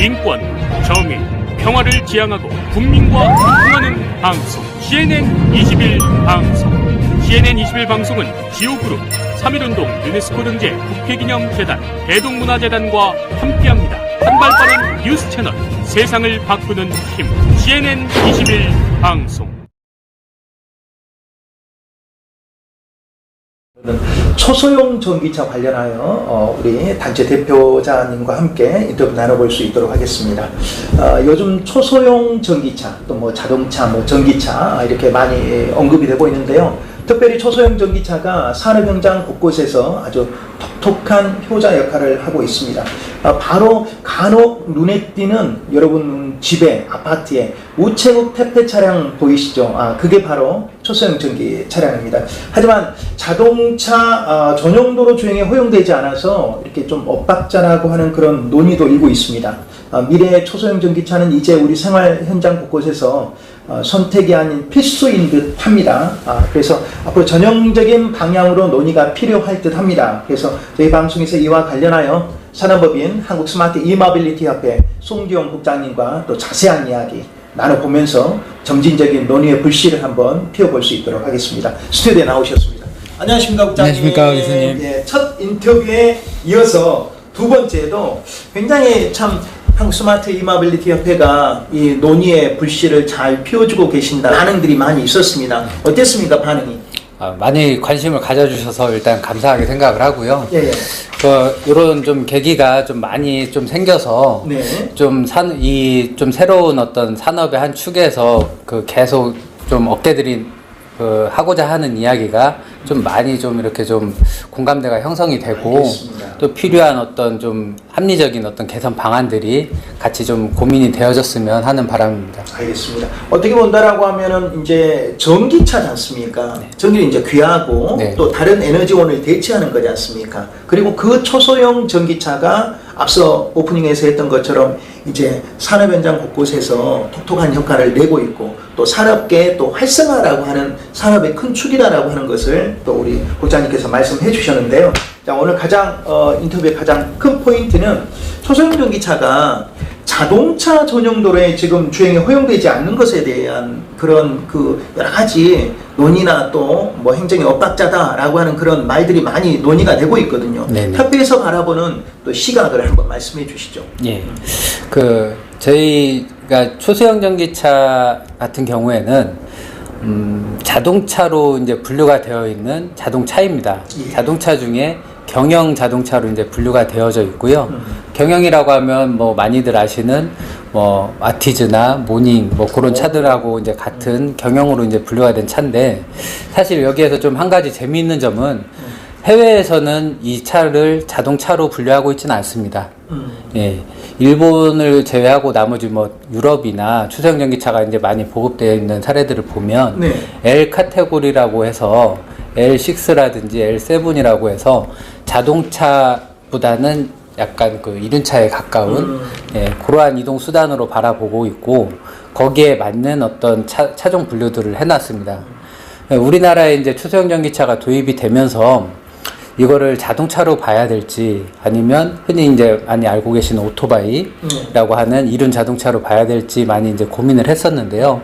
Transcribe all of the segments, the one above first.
인권, 정의, 평화를 지향하고 국민과 소통하는 방송 CNN 21 방송. CNN 21 방송은 지오그룹, 3.1운동 유네스코 등재 국회기념재단, 대동문화재단과 함께합니다. 한발 빠른 뉴스 채널, 세상을 바꾸는 힘. CNN 21 방송. 초소형 전기차 관련하여 우리 단체 대표자님과 함께 인터뷰 나눠볼 수 있도록 하겠습니다. 요즘 초소형 전기차, 또 뭐 자동차, 뭐 전기차 이렇게 많이 언급이 되고 있는데요. 특별히 초소형 전기차가 산업 현장 곳곳에서 아주 톡톡한 효자 역할을 하고 있습니다. 바로 간혹 눈에 띄는 여러분 집에, 아파트에 우체국 택배 차량 보이시죠? 그게 바로 초소형 전기 차량입니다. 하지만 자동차 전용도로 주행에 허용되지 않아서 이렇게 좀 엇박자라고 하는 그런 논의도 일고 있습니다. 미래의 초소형 전기차는 이제 우리 생활 현장 곳곳에서 선택이 아닌 필수인 듯 합니다. 그래서 앞으로 전형적인 방향으로 논의가 필요할 듯 합니다. 그래서 저희 방송에서 이와 관련하여 산업법인 한국스마트 이모빌리티 협회 송기용 국장님과 또 자세한 이야기 나눠보면서 점진적인 논의의 불씨를 한번 피워볼 수 있도록 하겠습니다. 스튜디오에 나오셨습니다. 안녕하십니까 국장님. 안녕하십니까 교수님. 예, 첫 인터뷰에 이어서 두 번째도 굉장히 참 한국스마트 이모빌리티 협회가 이 논의의 불씨를 잘 피워주고 계신다 반응들이 많이 있었습니다. 어땠습니까 반응이? 많이 관심을 가져주셔서 일단 감사하게 생각을 하고요. 예. 이런 좀 계기가 좀 많이 좀 생겨서 네. 좀 새로운 어떤 산업의 한 축에서 계속 좀 업계들이 하고자 하는 이야기가 좀 많이 좀 이렇게 좀 공감대가 형성이 되고 알겠습니다. 또 필요한 어떤 좀 합리적인 어떤 개선 방안들이 같이 좀 고민이 되어졌으면 하는 바람입니다. 알겠습니다. 어떻게 본다라고 하면은 이제 전기차지 않습니까? 네. 전기는 이제 귀하고 네. 또 다른 에너지원을 대체하는 거지 않습니까? 그리고 그 초소형 전기차가 앞서 오프닝에서 했던 것처럼 이제 산업 현장 곳곳에서 톡톡한 효과를 내고 있고 또 산업계의 또 활성화라고 하는 산업의 큰 축이다라고 하는 것을 또 우리 국장님께서 말씀해 주셨는데요. 자, 오늘 인터뷰의 가장 큰 포인트는 초소형 전기차가 자동차 전용도로에 지금 주행이 허용되지 않는 것에 대한 그런 여러 가지 논의나 또 뭐 행정의 엇박자다라고 하는 그런 말들이 많이 논의가 되고 있거든요. 네네. 협회에서 바라보는 또 시각을 한번 말씀해 주시죠. 예. 저희가 초소형 전기차 같은 경우에는 자동차로 이제 분류가 되어 있는 자동차입니다. 예. 자동차 중에 경영 자동차로 이제 분류가 되어져 있고요. 경영이라고 하면 뭐 많이들 아시는 뭐 아티즈나 모닝 뭐 그런 차들하고 이제 같은 경영으로 이제 분류가 된 차인데, 사실 여기에서 좀 한 가지 재미있는 점은 해외에서는 이 차를 자동차로 분류하고 있지는 않습니다. 예. 일본을 제외하고 나머지 뭐 유럽이나 초소형 전기차가 이제 많이 보급되어 있는 사례들을 보면 네. L 카테고리라고 해서 L6라든지 L7이라고 해서 자동차보다는 약간 이륜차에 가까운 예, 그러한 이동 수단으로 바라보고 있고, 거기에 맞는 어떤 차종 분류들을 해놨습니다. 예, 우리나라에 이제 초소형 전기차가 도입이 되면서 이거를 자동차로 봐야 될지 아니면 흔히 이제 많이 알고 계시는 오토바이라고 하는 이륜 자동차로 봐야 될지 많이 이제 고민을 했었는데요.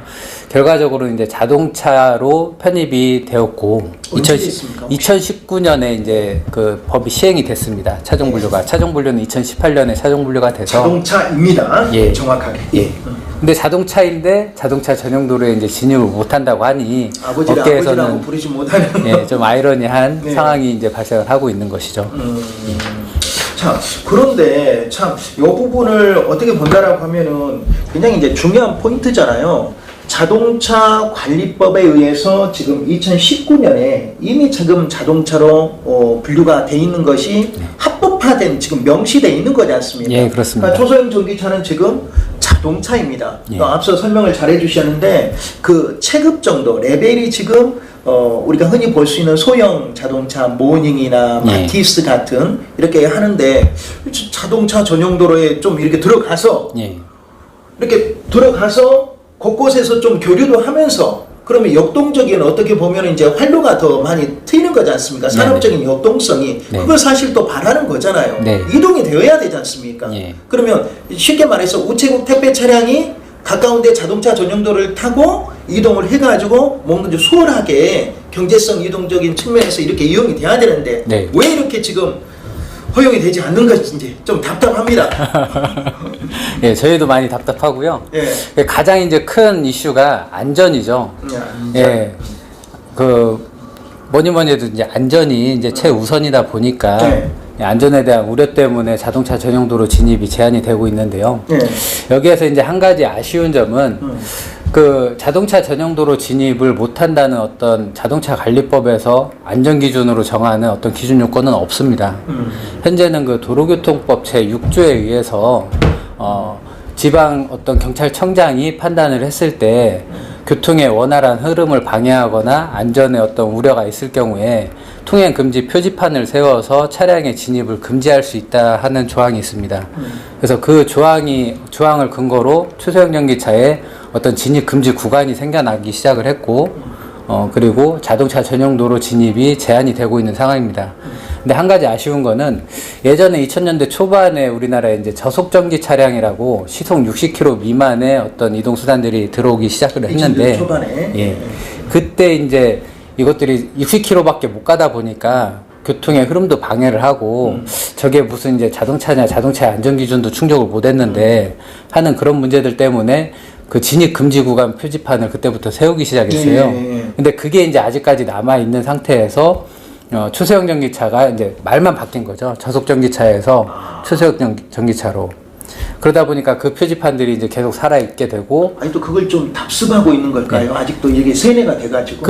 결과적으로 이제 자동차로 편입이 되었고 2019년에 이제 법이 시행이 됐습니다. 차종 분류가. 차종 분류는 2018년에 차종 분류가 돼서 자동차입니다. 예. 정확하게. 예. 근데 자동차인데 자동차 전용도로에 이제 진입을 못한다고 하니 아버지라고 부르지 못하는 예, 좀 아이러니한 네. 상황이 이제 발생을 하고 있는 것이죠. 자, 그런데 참 이 부분을 어떻게 본다라고 하면은 굉장히 이제 중요한 포인트잖아요. 자동차 관리법에 의해서 지금 2019년에 이미 지금 자동차로 분류가 돼 있는 것이 합법화된 지금 명시돼 있는 거지 않습니까? 예, 그렇습니다. 그러니까 초소형 전기차는 지금 자동차입니다. 예. 또 앞서 설명을 잘 해주셨는데 그 체급 정도 레벨이 지금 우리가 흔히 볼 수 있는 소형 자동차 모닝이나 마티스 같은 이렇게 하는데 자동차 전용도로에 좀 이렇게 들어가서 예. 이렇게 들어가서 곳곳에서 좀 교류도 하면서 그러면 역동적인 어떻게 보면 이제 활로가 더 많이 트이는 거지 않습니까? 산업적인 역동성이 네. 그걸 사실 또 바라는 거잖아요. 네. 이동이 되어야 되지 않습니까? 예. 그러면 쉽게 말해서 우체국 택배 차량이 가까운데 자동차 전용도를 타고 이동을 해가지고 뭔가 좀 수월하게 경제성 이동적인 측면에서 이렇게 이용이 돼야 되는데 네. 왜 이렇게 지금 허용이 되지 않는 것인지 좀 답답합니다. 예, 저희도 많이 답답하고요. 예. 가장 이제 큰 이슈가 안전이죠. 예, 그 뭐니 해도 이제 안전이 이제 최우선이다 보니까 네. 안전에 대한 우려 때문에 자동차 전용도로 진입이 제한이 되고 있는데요. 예. 여기에서 이제 한 가지 아쉬운 점은 그 자동차 전용도로 진입을 못한다는 어떤 자동차 관리법에서 안전 기준으로 정하는 어떤 기준 요건은 없습니다. 현재는 그 도로교통법 제6조에 의해서 지방 어떤 경찰청장이 판단을 했을 때 교통의 원활한 흐름을 방해하거나 안전에 어떤 우려가 있을 경우에 통행 금지 표지판을 세워서 차량의 진입을 금지할 수 있다 하는 조항이 있습니다. 그래서 그 조항을 근거로 초소형 전기차에 어떤 진입 금지 구간이 생겨나기 시작을 했고, 그리고 자동차 전용도로 진입이 제한이 되고 있는 상황입니다. 근데 한 가지 아쉬운 거는 예전에 2000년대 초반에 우리나라에 이제 저속전기 차량이라고 시속 60km 미만의 어떤 이동수단들이 들어오기 시작을 했는데, 초반에. 예. 그때 이제 이것들이 60km밖에 못 가다 보니까 교통의 흐름도 방해를 하고 저게 무슨 이제 자동차냐 자동차의 안전기준도 충족을 못 했는데 하는 그런 문제들 때문에 그 진입 금지 구간 표지판을 그때부터 세우기 시작했어요. 네. 근데 그게 이제 아직까지 남아 있는 상태에서 초소형 전기차가 이제 말만 바뀐 거죠. 저속 전기차에서 초소형 전기차로. 그러다 보니까 그 표지판들이 이제 계속 살아있게 되고. 아니 또 그걸 좀 답습하고 있는 걸까요? 네. 아직도 이게 세뇌가 돼가지고.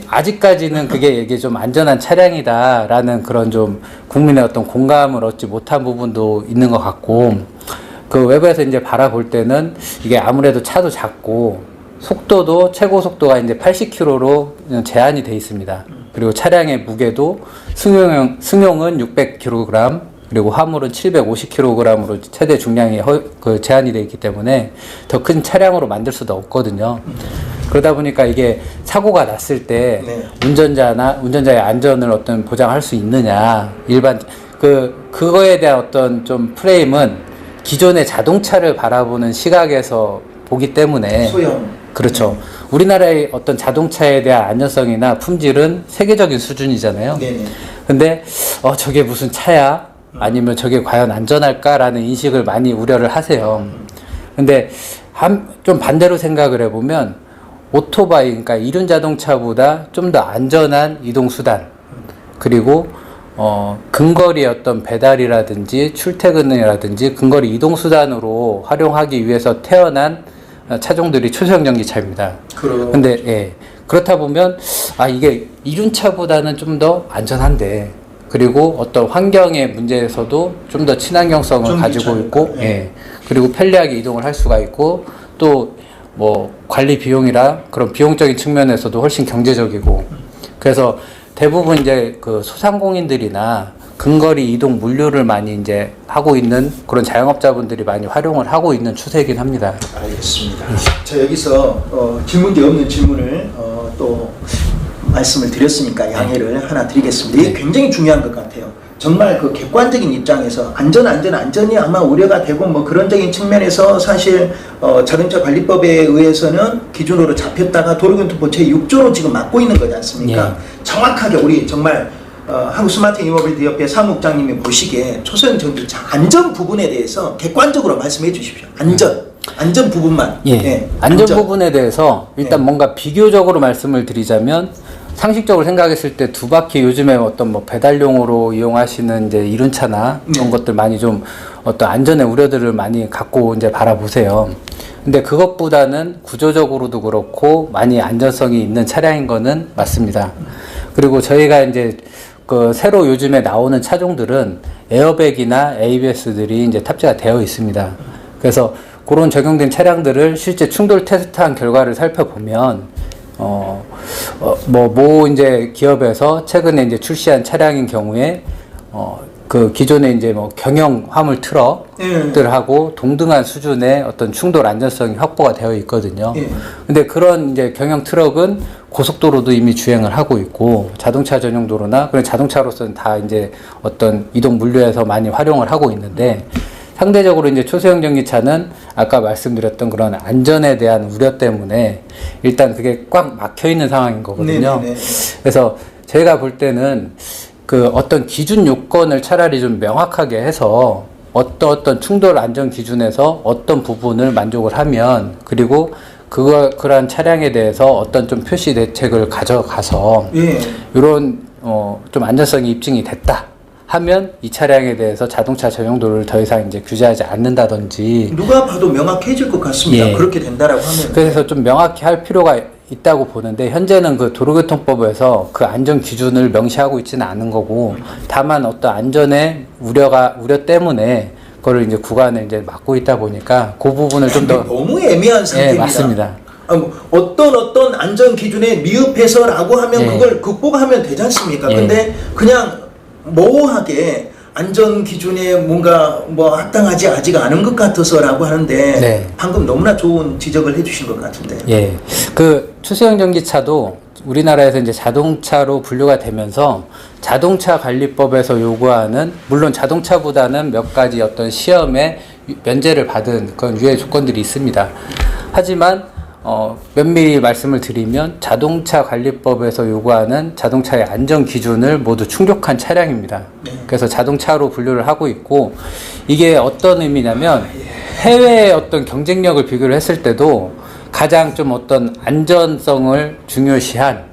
아직까지는 그게 이게 좀 안전한 차량이다라는 그런 좀 국민의 어떤 공감을 얻지 못한 부분도 있는 것 같고, 그 외부에서 이제 바라볼 때는 이게 아무래도 차도 작고 속도도 최고 속도가 이제 80km로 제한이 돼 있습니다. 그리고 차량의 무게도 승용은 600kg, 그리고 화물은 750kg으로 최대 중량이 제한이 되어 있기 때문에 더 큰 차량으로 만들 수도 없거든요. 그러다 보니까 이게 사고가 났을 때 네. 운전자의 안전을 어떤 보장할 수 있느냐, 그거에 대한 어떤 좀 프레임은 기존의 자동차를 바라보는 시각에서 보기 때문에 소형. 그렇죠. 우리나라의 어떤 자동차에 대한 안전성이나 품질은 세계적인 수준이잖아요. 네네. 근데 저게 무슨 차야? 아니면 저게 과연 안전할까라는 인식을 많이 우려를 하세요. 근데 좀 반대로 생각을 해보면 오토바이, 그러니까 이륜 자동차보다 좀 더 안전한 이동수단, 그리고 근거리 어떤 배달이라든지 출퇴근이라든지 근거리 이동수단으로 활용하기 위해서 태어난 차종들이 초소형 전기차입니다. 근데 예, 그렇다 보면 이게 이륜차보다는 좀 더 안전한데, 그리고 어떤 환경의 문제에서도 좀 더 친환경성을 가지고 있고, 네. 예, 그리고 편리하게 이동을 할 수가 있고, 또 뭐 관리 비용이라 그런 비용적인 측면에서도 훨씬 경제적이고, 그래서 대부분 이제 그 소상공인들이나 근거리 이동 물류를 많이 이제 하고 있는 그런 자영업자분들이 많이 활용을 하고 있는 추세이긴 합니다. 알겠습니다. 자, 여기서 질문지 없는 질문을 또 말씀을 드렸으니까 양해를 하나 드리겠습니다. 이게 굉장히 중요한 것 같아요. 정말 그 객관적인 입장에서 안전이 아마 우려가 되고 뭐 그런적인 측면에서 사실 자동차 관리법에 의해서는 기준으로 잡혔다가 도로교통법 제6조로 지금 막고 있는 거지 않습니까? 예. 정확하게 우리 정말 한국 스마트 이모빌리티 협회 사무국장님이 보시기에 초소형 전기차 안전 부분에 대해서 객관적으로 말씀해 주십시오. 안전 부분만. 예. 예, 안전 부분에 대해서 일단 예. 뭔가 비교적으로 말씀을 드리자면, 상식적으로 생각했을 때 두 바퀴 요즘에 어떤 뭐 배달용으로 이용하시는 이제 이륜차나 이런 것들 많이 좀 어떤 안전의 우려들을 많이 갖고 이제 바라보세요. 근데 그것보다는 구조적으로도 그렇고 많이 안전성이 있는 차량인 거는 맞습니다. 그리고 저희가 이제 그 새로 요즘에 나오는 차종들은 에어백이나 ABS들이 이제 탑재가 되어 있습니다. 그래서 그런 적용된 차량들을 실제 충돌 테스트한 결과를 살펴보면 모 이제 기업에서 최근에 이제 출시한 차량인 경우에 그 기존에 이제 뭐 경영 화물 트럭들하고 동등한 수준의 어떤 충돌 안전성이 확보가 되어 있거든요. 근데 그런 이제 경영 트럭은 고속도로도 이미 주행을 하고 있고 자동차 전용 도로나 그런 자동차로서는 다 이제 어떤 이동 물류에서 많이 활용을 하고 있는데 상대적으로 이제 초소형 전기차는 아까 말씀드렸던 그런 안전에 대한 우려 때문에 일단 그게 꽉 막혀 있는 상황인 거거든요. 네네네. 그래서 제가 볼 때는 그 어떤 기준 요건을 차라리 좀 명확하게 해서 어떤 충돌 안전 기준에서 어떤 부분을 만족을 하면 그리고 그러한 차량에 대해서 어떤 좀 표시 대책을 가져가서 이런 좀 안전성이 입증이 됐다 하면 이 차량에 대해서 자동차 전용도로를 더 이상 이제 규제하지 않는다든지 누가 봐도 명확해질 것 같습니다. 예. 그렇게 된다라고 하면. 그래서 좀 명확히 할 필요가 있다고 보는데 현재는 그 도로교통법에서 그 안전 기준을 명시하고 있지는 않은 거고 다만 어떤 안전의 우려 때문에 그거를 이제 구간을 이제 막고 있다 보니까 그 부분을 좀 더 너무 애매한 상태입니다. 예, 맞습니다. 어떤 안전 기준에 미흡해서라고 하면 예. 그걸 극복하면 되지 않습니까? 예. 근데 그냥 모호하게 안전 기준에 뭔가 뭐 합당하지 아직 않은 것 같아서라고 하는데 네. 방금 너무나 좋은 지적을 해주신 것 같은데. 예. 그 초소형 전기차도 우리나라에서 이제 자동차로 분류가 되면서 자동차 관리법에서 요구하는 물론 자동차보다는 몇 가지 어떤 시험에 면제를 받은 그런 유예 조건들이 있습니다. 하지만 면밀히 말씀을 드리면 자동차 관리법에서 요구하는 자동차의 안전 기준을 모두 충족한 차량입니다. 그래서 자동차로 분류를 하고 있고 이게 어떤 의미냐면 해외의 어떤 경쟁력을 비교를 했을 때도 가장 좀 어떤 안전성을 중요시한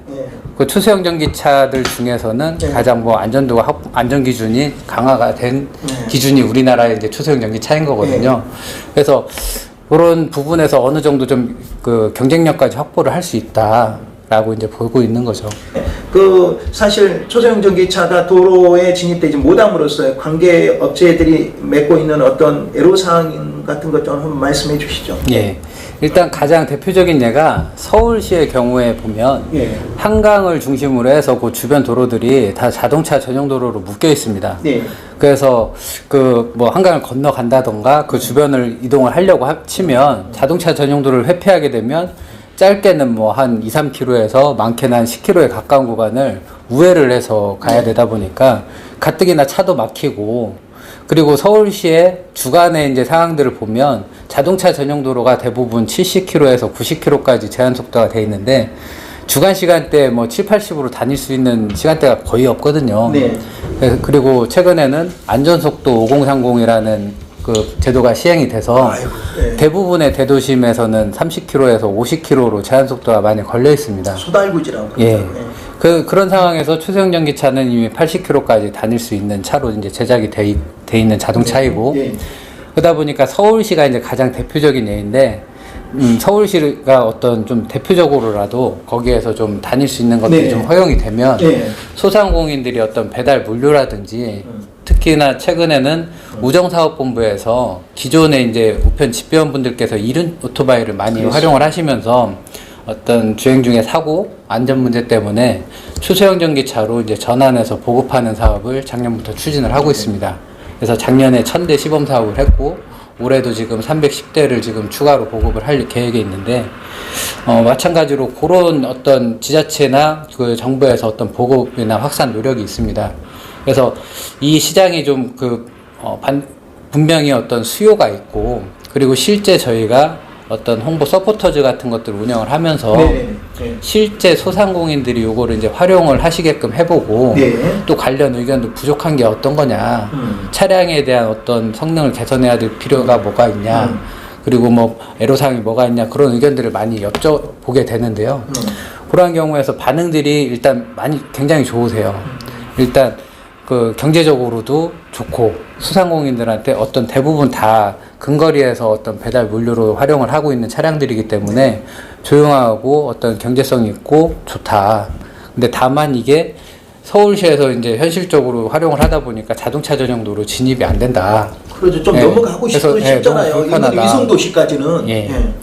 그 초소형 전기차들 중에서는 가장 뭐 안전도가 안전 기준이 강화가 된 기준이 우리나라의 이제 초소형 전기차인 거거든요. 그래서 그런 부분에서 어느 정도 좀 그 경쟁력까지 확보를 할 수 있다라고 이제 보고 있는 거죠. 그 사실 초소형 전기차가 도로에 진입되지 못함으로써 관계 업체들이 맺고 있는 어떤 애로사항 같은 것 좀 한번 말씀해 주시죠. 예. 일단 가장 대표적인 예가 서울시의 경우에 보면 한강을 중심으로 해서 그 주변 도로들이 다 자동차 전용 도로로 묶여 있습니다. 그래서 그 뭐 한강을 건너간다던가 그 주변을 이동을 하려고 치면 자동차 전용 도로를 회피하게 되면 짧게는 뭐 한 2, 3km에서 많게는 한 10km에 가까운 구간을 우회를 해서 가야 되다 보니까 가뜩이나 차도 막히고 그리고 서울시의 주간의 이제 상황들을 보면 자동차 전용 도로가 대부분 70km에서 90km까지 제한 속도가 돼 있는데 주간 시간대 뭐 7, 80으로 다닐 수 있는 시간대가 거의 없거든요. 그리고 최근에는 안전속도 5030이라는 그 제도가 시행이 돼서 대부분의 대도심에서는 30km에서 50km로 제한 속도가 많이 걸려 있습니다. 소달구지라고. 예. 그런 상황에서 초소형 전기차는 이미 80km까지 다닐 수 있는 차로 이제 제작이 돼 있는 자동차이고 그러다 보니까 서울시가 이제 가장 대표적인 예인데 서울시가 어떤 좀 대표적으로라도 거기에서 좀 다닐 수 있는 것들이 좀 허용이 되면 소상공인들이 어떤 배달 물류라든지 특히나 최근에는 우정사업본부에서 기존에 이제 우편 집배원분들께서 이륜 오토바이를 많이 활용을 하시면서 어떤 주행 중에 사고 안전 문제 때문에 초소형 전기차로 이제 전환해서 보급하는 사업을 작년부터 추진을 하고 있습니다. 그래서 작년에 1000대 시범 사업을 했고 올해도 지금 310대를 지금 추가로 보급을 할 계획에 있는데 마찬가지로 그런 어떤 지자체나 그 정부에서 어떤 보급이나 확산 노력이 있습니다. 그래서 이 시장이 좀 분명히 어떤 수요가 있고 그리고 실제 저희가 어떤 홍보 서포터즈 같은 것들을 운영을 하면서 실제 소상공인들이 요거를 이제 활용을 하시게끔 해보고 또 관련 의견도 부족한 게 어떤 거냐 차량에 대한 어떤 성능을 개선해야 될 필요가 뭐가 있냐 그리고 뭐 애로사항이 뭐가 있냐 그런 의견들을 많이 여쭤보게 되는데요. 그러한 경우에서 반응들이 일단 굉장히 좋으세요. 일단 그 경제적으로도 좋고 소상공인들한테 어떤 대부분 다 근거리에서 어떤 배달 물류로 활용을 하고 있는 차량들이기 때문에 조용하고 어떤 경제성이 있고 좋다. 근데 다만 이게 서울시에서 이제 현실적으로 활용을 하다 보니까 자동차 전용도로 진입이 안 된다. 그래서 좀 넘어가고 싶잖아요. 위성 도시까지는.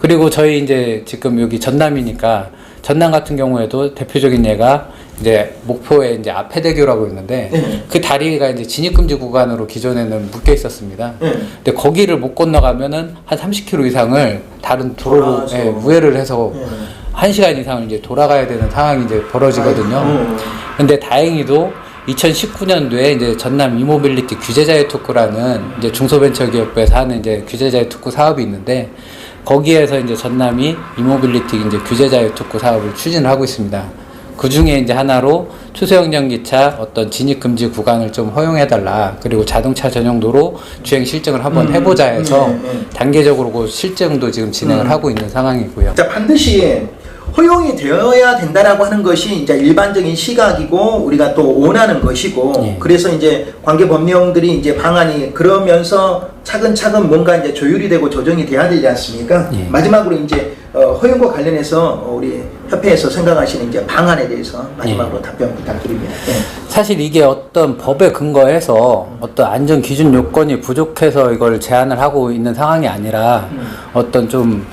그리고 저희 이제 지금 여기 전남이니까 전남 같은 경우에도 대표적인 예가 이제 목포에 이제 앞해대교라고 있는데 네. 그 다리가 이제 진입금지 구간으로 기존에는 묶여 있었습니다. 네. 근데 거기를 못 건너가면은 한 30km 이상을 다른 도로로 돌아서. 우회를 해서 네. 1시간 이상을 이제 돌아가야 되는 상황이 이제 벌어지거든요. 근데 다행히도 2019년도에 이제 전남 이모빌리티 규제자유 특구라는 이제 중소벤처기업부에서 하는 이제 규제자유 특구 사업이 있는데 거기에서 이제 전남이 이모빌리티 이제 규제자유 특구 사업을 추진을 하고 있습니다. 그 중에 이제 하나로 초소형 전기차 어떤 진입 금지 구간을 좀 허용해달라. 그리고 자동차 전용도로 주행 실증을 한번 해보자 해서 단계적으로 그 실증도 지금 진행을 하고 있는 상황이고요. 자, 반드시 허용이 되어야 된다라고 하는 것이 이제 일반적인 시각이고 우리가 또 원하는 것이고 예. 그래서 이제 관계 법령들이 이제 방안이 그러면서 차근차근 뭔가 이제 조율이 되고 조정이 돼야 되지 않습니까? 예. 마지막으로 이제 허용과 관련해서 우리 협회에서 생각하시는 이제 방안에 대해서 마지막으로 답변 부탁드립니다. 예. 사실 이게 어떤 법에 근거해서 어떤 안전 기준 요건이 부족해서 이걸 제한을 하고 있는 상황이 아니라 어떤 좀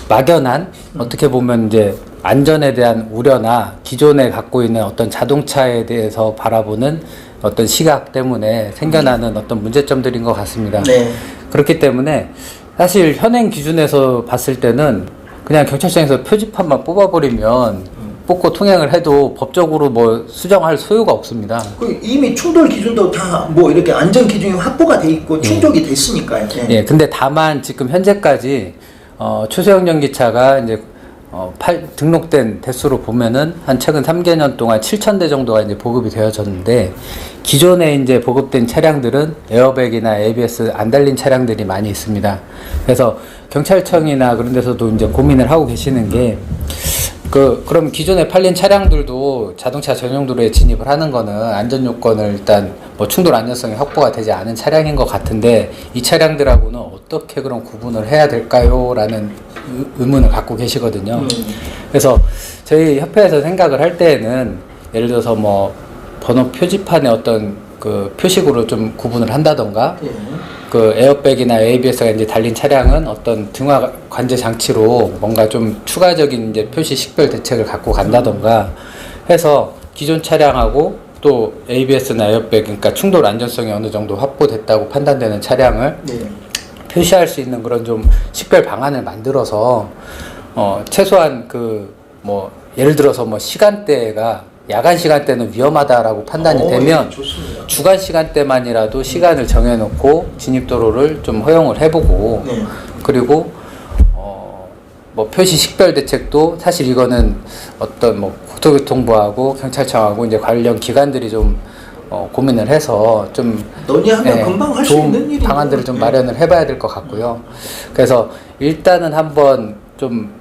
막연한 어떻게 보면 이제 안전에 대한 우려나 기존에 갖고 있는 어떤 자동차에 대해서 바라보는 어떤 시각 때문에 생겨나는 어떤 문제점들인 것 같습니다. 네. 그렇기 때문에 사실 현행 기준에서 봤을 때는 그냥 경찰청에서 표지판만 뽑아버리면 뽑고 통행을 해도 법적으로 뭐 수정할 소요가 없습니다. 그 이미 충돌 기준도 다 뭐 이렇게 안전 기준이 확보가 돼 있고 충족이 됐으니까요. 예. 예, 근데 다만 지금 현재까지 초소형 전기차가 이제 등록된 대수로 보면은 한 최근 3개년 동안 7,000대 정도가 이제 보급이 되어졌는데 기존에 이제 보급된 차량들은 에어백이나 ABS 안 달린 차량들이 많이 있습니다. 그래서 경찰청이나 그런 데서도 이제 고민을 하고 계시는 게 그럼 기존에 팔린 차량들도 자동차 전용도로에 진입을 하는 거는 안전 요건을 일단 뭐 충돌 안전성이 확보가 되지 않은 차량인 것 같은데 이 차량들하고는 어떻게 그럼 구분을 해야 될까요? 라는 의문을 갖고 계시거든요. 그래서 저희 협회에서 생각을 할 때에는 예를 들어서 뭐 번호 표지판에 어떤 그 표식으로 좀 구분을 한다던가 예. 그 에어백이나 ABS가 이제 달린 차량은 어떤 등화 관제 장치로 뭔가 좀 추가적인 이제 표시 식별 대책을 갖고 간다던가 해서 기존 차량하고 또 ABS나 에어백 그러니까 충돌 안전성이 어느 정도 확보됐다고 판단되는 차량을 네. 표시할 수 있는 그런 좀 식별 방안을 만들어서 최소한 그 뭐 예를 들어서 뭐 시간대가 야간 시간대는 위험하다라고 판단이 되면 예, 좋습니다. 주간 시간대만이라도 시간을 정해놓고 진입도로를 좀 허용을 해보고 네. 그리고 뭐 표시 식별 대책도 사실 이거는 어떤 뭐 국토교통부하고 경찰청하고 이제 관련 기관들이 좀 고민을 해서 좀 논의하면 금방 할 수 좋은 있는 일이죠. 방안들을 좀 예. 마련을 해봐야 될 것 같고요. 그래서 일단은 한번 좀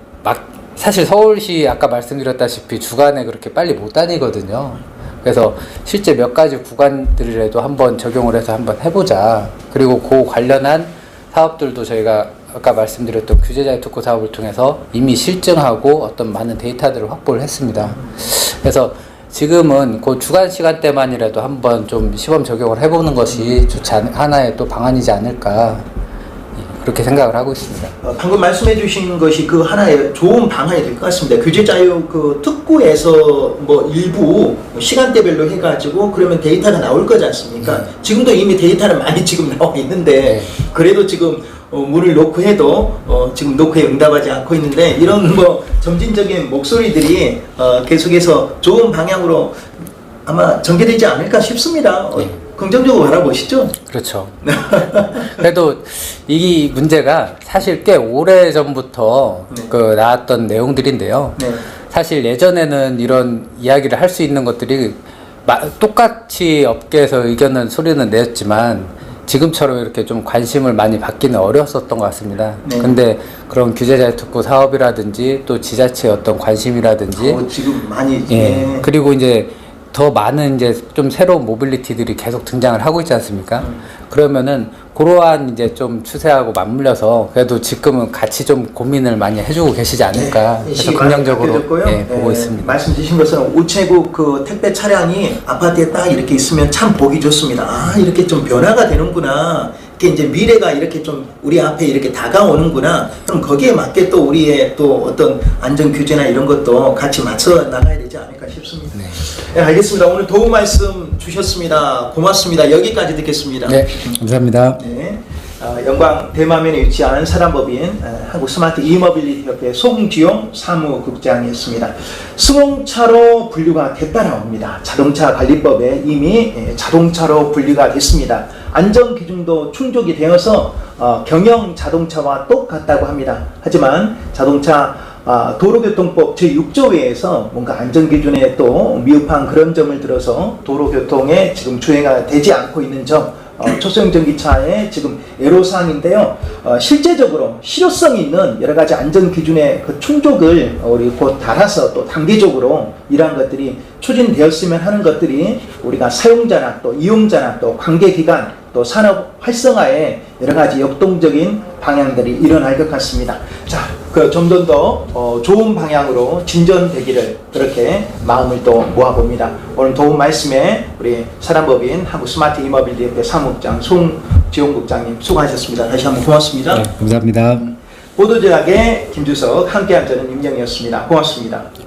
사실 서울시 아까 말씀드렸다시피 주간에 그렇게 빨리 못 다니거든요. 그래서 실제 몇 가지 구간들이라도 한번 적용을 해서 한번 해보자. 그리고 그 관련한 사업들도 저희가 아까 말씀드렸던 규제자유 특구 사업을 통해서 이미 실증하고 어떤 많은 데이터들을 확보를 했습니다. 그래서 지금은 그 주간 시간대만이라도 한번 좀 시범 적용을 해보는 것이 하나의 또 방안이지 않을까 그렇게 생각을 하고 있습니다. 방금 말씀해 주신 것이 그 하나의 좋은 방안이 될 것 같습니다. 규제자유 그 특구에서 뭐 일부 시간대별로 해가지고 그러면 데이터가 나올 거지 않습니까? 지금도 이미 데이터는 많이 지금 나와 있는데 그래도 지금 문을 놓고 해도 지금 놓고에 응답하지 않고 있는데 이런 뭐 점진적인 목소리들이 계속해서 좋은 방향으로 아마 전개되지 않을까 싶습니다. 긍정적으로 바라보시죠? 그렇죠. 그래도 이 문제가 사실 꽤 오래 전부터 나왔던 내용들인데요. 네. 사실 예전에는 이런 이야기를 할 수 있는 것들이 똑같이 업계에서 의견은 소리는 내었지만 지금처럼 이렇게 좀 관심을 많이 받기는 어려웠었던 것 같습니다. 네. 근데 그런 규제자유 특구 사업이라든지 또 지자체의 어떤 관심이라든지 지금 많이 예. 그리고 이제 더 많은 이제 좀 새로운 모빌리티들이 계속 등장을 하고 있지 않습니까? 그러면은 그러한 이제 좀 추세하고 맞물려서 그래도 지금은 같이 좀 고민을 많이 해주고 계시지 않을까. 그래서 긍정적으로 보고 있습니다. 말씀 주신 것처럼 우체국 그 택배 차량이 아파트에 딱 이렇게 있으면 참 보기 좋습니다. 아, 이렇게 좀 변화가 되는구나. 이게 이제 미래가 이렇게 좀 우리 앞에 이렇게 다가오는구나. 그럼 거기에 맞게 또 우리의 또 어떤 안전 규제나 이런 것도 같이 맞춰 나가야 되지 않을까 싶습니다. 네. 네, 알겠습니다. 오늘 도움 말씀 주셨습니다. 고맙습니다. 여기까지 듣겠습니다. 네, 감사합니다. 네. 영광 대마면에 위치한 사람법인 한국 스마트 이모빌리티 협회 송지용 사무국장이었습니다. 승용차로 분류가 됐다라고 합니다. 자동차 관리법에 이미 자동차로 분류가 됐습니다. 안전 기준도 충족이 되어서 경영 자동차와 똑같다고 합니다. 하지만 자동차 도로교통법 제6조에서 뭔가 안전기준에 또 미흡한 그런 점을 들어서 도로교통에 지금 주행가 되지 않고 있는 점, 초소형 전기차의 지금 애로사항인데요. 실제적으로 실효성 있는 여러 가지 안전 기준의 그 충족을 우리 곧 달아서 또 단계적으로 이러한 것들이 추진되었으면 하는 것들이 우리가 사용자나 또 이용자나 또 관계기관 또 산업 활성화에 여러 가지 역동적인 방향들이 일어날 것 같습니다. 자, 그 점점 더 좋은 방향으로 진전되기를 그렇게 마음을 또 모아봅니다. 오늘 도움 말씀에 우리 사람법인 한국 스마트 이모빌리티 협회 사무국장 송지용 국장님 수고하셨습니다. 다시 한번 고맙습니다. 네, 감사합니다. 보도제작의 김주석, 함께한 저는 임영이었습니다. 고맙습니다.